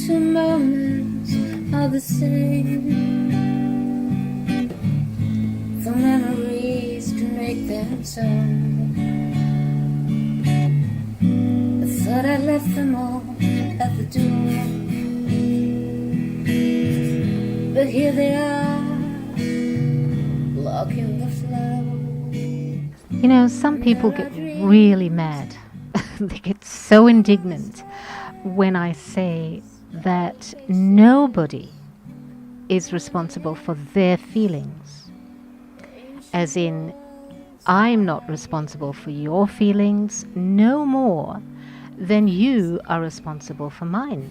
two moments are the same. The memories can make them so. I thought I left them all at the door, but here they are, blocking the flow. You know, some people get really mad. They get so indignant when I say that nobody is responsible for their feelings. As in, I'm not responsible for your feelings no more than you are responsible for mine.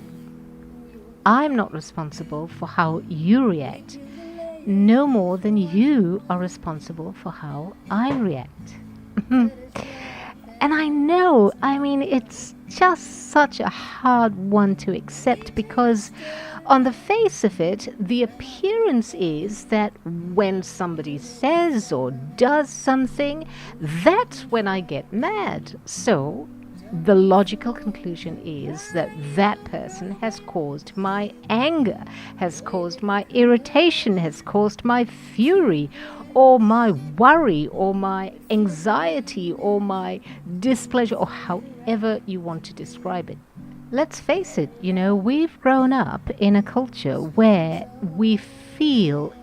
I'm not responsible for how you react no more than you are responsible for how I react. And I know, I mean, it's just such a hard one to accept, because on the face of it, the appearance is that when somebody says or does something, that's when I get mad. So the logical conclusion is that that person has caused my anger, has caused my irritation, has caused my fury, or my worry, or my anxiety, or my displeasure, or however you want to describe it. Let's face it, you know, we've grown up in a culture where we feel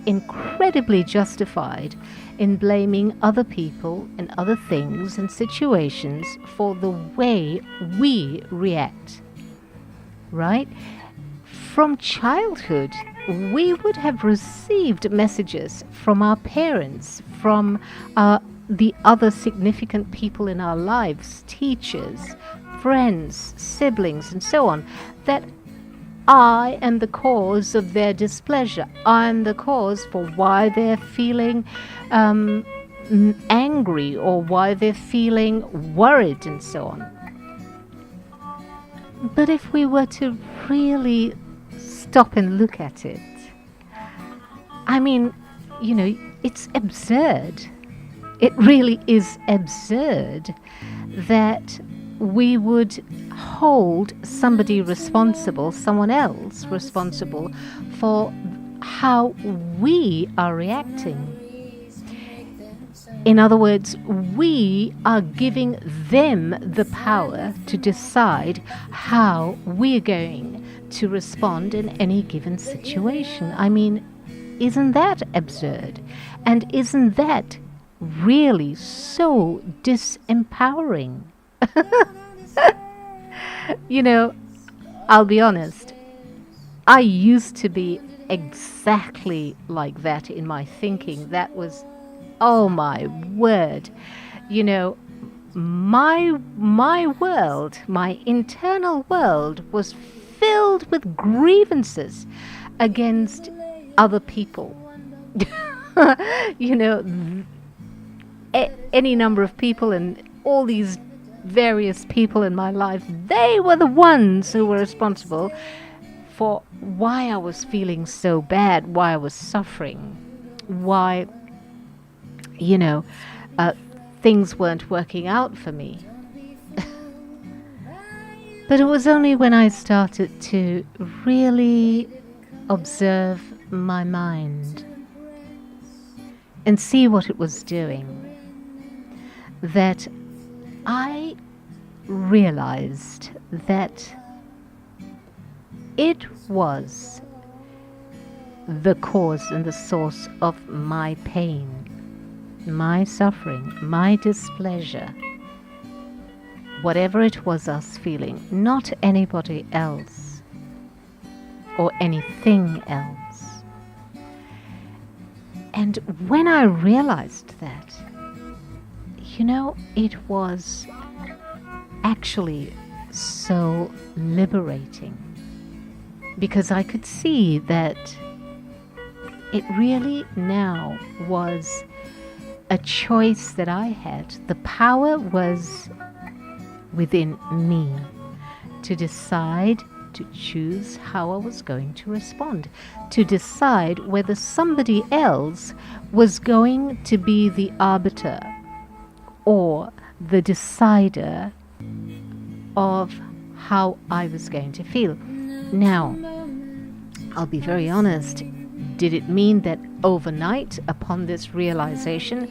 incredibly justified in blaming other people and other things and situations for the way we react, right? From childhood, we would have received messages from our parents, from the other significant people in our lives, teachers, friends, siblings, and so on, that I am the cause of their displeasure. I am the cause for why they're feeling angry, or why they're feeling worried, and so on. But if we were to really stop and look at it, I mean, you know, it's absurd. It really is absurd that we would hold somebody responsible, someone else responsible, for how we are reacting. In other words, we are giving them the power to decide how we're going to respond in any given situation. I mean, isn't that absurd? And isn't that really so disempowering? You know, I'll be honest, I used to be exactly like that in my thinking. That was, oh my word, you know, my world, my internal world was filled with grievances against other people. You know, any number of people, and all these various people in my life, they were the ones who were responsible for why I was feeling so bad, why I was suffering, why, you know, things weren't working out for me. But it was only when I started to really observe my mind and see what it was doing that I realized that it was the cause and the source of my pain, my suffering, my displeasure, whatever it was I was feeling, not anybody else or anything else. And when I realized that, you know, it was actually so liberating, because I could see that it really now was a choice that I had. The power was within me to decide, to choose how I was going to respond, to decide whether somebody else was going to be the arbiter or the decider of how I was going to feel. Now, I'll be very honest, did it mean that overnight, upon this realization,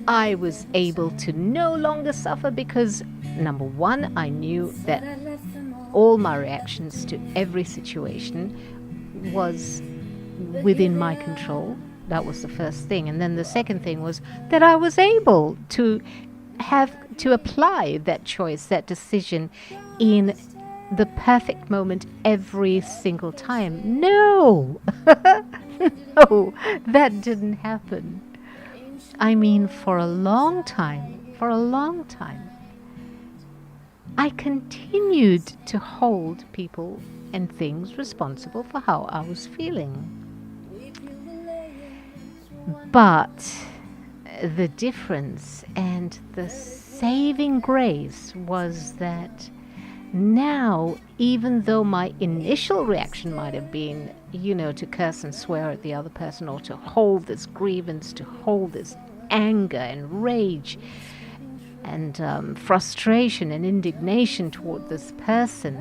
I was able to no longer suffer? Because, number one, I knew that all my reactions to every situation was within my control. That was the first thing. And then the second thing was that I was able to have to apply that choice, that decision in the perfect moment every single time. No! No, that didn't happen. I mean, for a long time, I continued to hold people and things responsible for how I was feeling. But the difference and the saving grace was that now, even though my initial reaction might have been, to curse and swear at the other person, or to hold this grievance, to hold this anger and rage and frustration and indignation toward this person,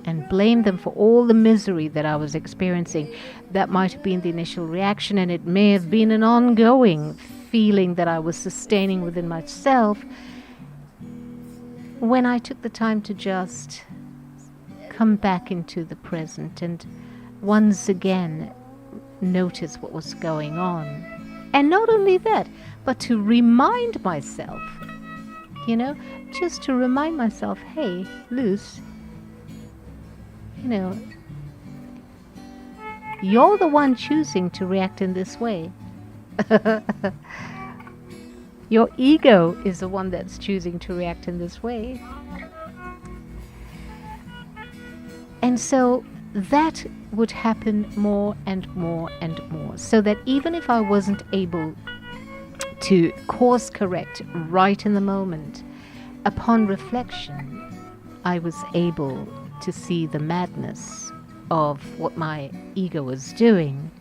and blame them for all the misery that I was experiencing, that might have been the initial reaction, and it may have been an ongoing feeling that I was sustaining within myself. When I took the time to just come back into the present and once again notice what was going on. And not only that, but to remind myself, just to remind myself, hey, Luce, you're the one choosing to react in this way. Your ego is the one that's choosing to react in this way. And so that would happen more and more and more. So that even if I wasn't able to course correct right in the moment, upon reflection, I was able to see the madness of what my ego was doing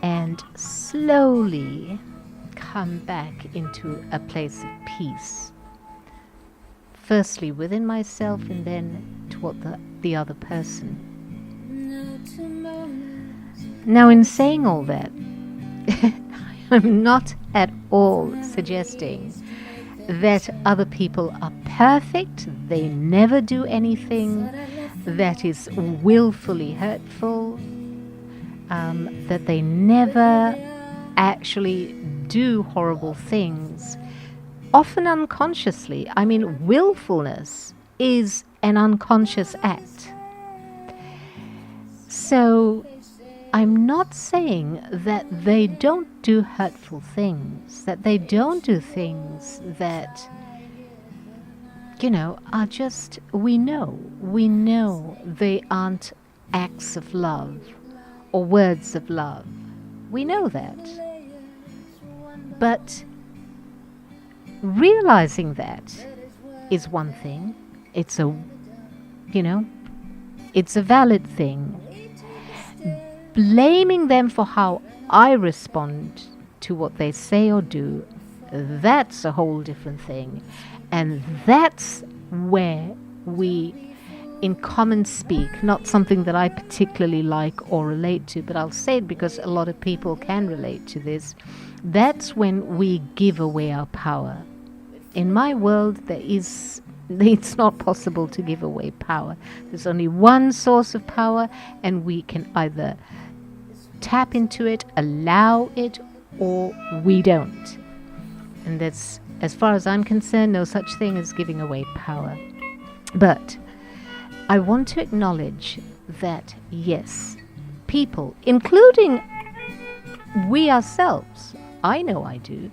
and slowly come back into a place of peace. Firstly within myself and then toward the other person. Now, in saying all that, I'm not at all suggesting that other people are perfect, they never do anything that is willfully hurtful, that they never actually do horrible things, often unconsciously. I mean, willfulness is an unconscious act. So I'm not saying that they don't do hurtful things, that they don't do things that, are just, we know they aren't acts of love or words of love. We know that. But realizing that is one thing. It's a valid thing. Blaming them for how I respond to what they say or do, that's a whole different thing. And that's where we, in common speak, not something that I particularly like or relate to, but I'll say it because a lot of people can relate to this. That's when we give away our power. In my world, it's not possible to give away power. There's only one source of power, and we can either tap into it, allow it, or we don't. And that's, as far as I'm concerned, no such thing as giving away power. But I want to acknowledge that, yes, people, including we ourselves, I know I do,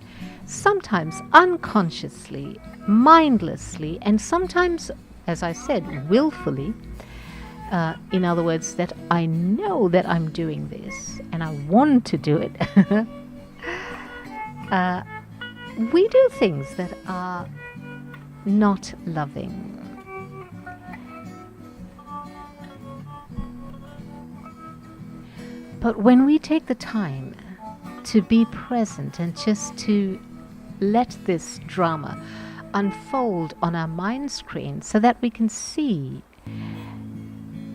sometimes unconsciously, mindlessly, and sometimes, as I said, willfully, in other words, that I know that I'm doing this and I want to do it, we do things that are not loving. But when we take the time to be present and just to let this drama unfold on our mind screen so that we can see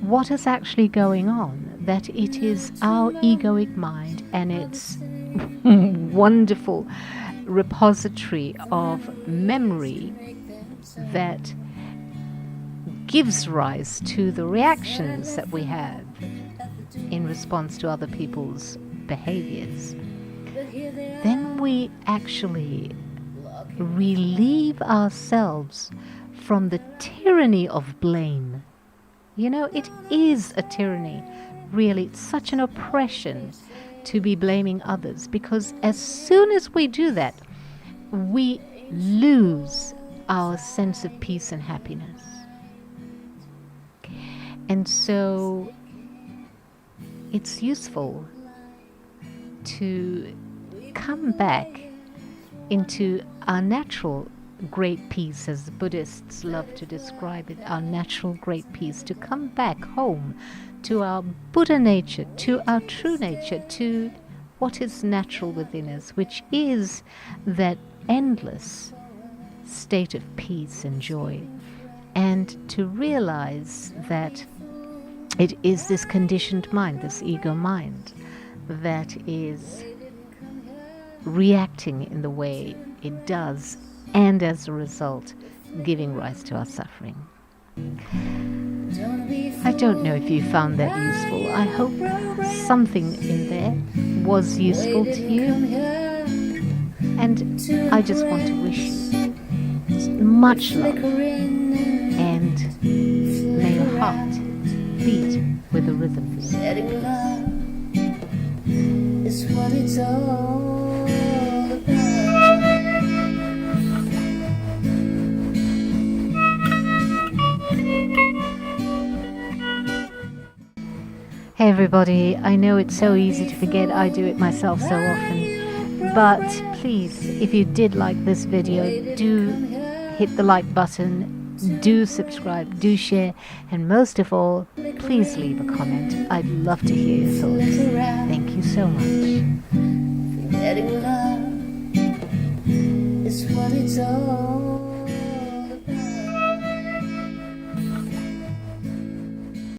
what is actually going on, that it is our egoic mind and its wonderful repository of memory that gives rise to the reactions that we have in response to other people's behaviors, then we actually relieve ourselves from the tyranny of blame. You know, it is a tyranny, really. It's such an oppression to be blaming others, because as soon as we do that, we lose our sense of peace and happiness. And so it's useful to come back into our natural great peace, as the Buddhists love to describe it, our natural great peace, to come back home to our Buddha nature, to our true nature, to what is natural within us, which is that endless state of peace and joy, and to realize that it is this conditioned mind, this ego mind, that is reacting in the way it does, and as a result giving rise to our suffering. I don't know if you found that useful. I hope something in there was useful to you, and I just want to wish you much love, and may your heart beat with the rhythms. Letting love is what it's all about. Hey everybody, I know it's so easy to forget, I do it myself so often, but please, if you did like this video, do hit the like button, do subscribe, do share, and most of all, please leave a comment. I'd love to hear your thoughts. Thank you so much. Letting love is what it's all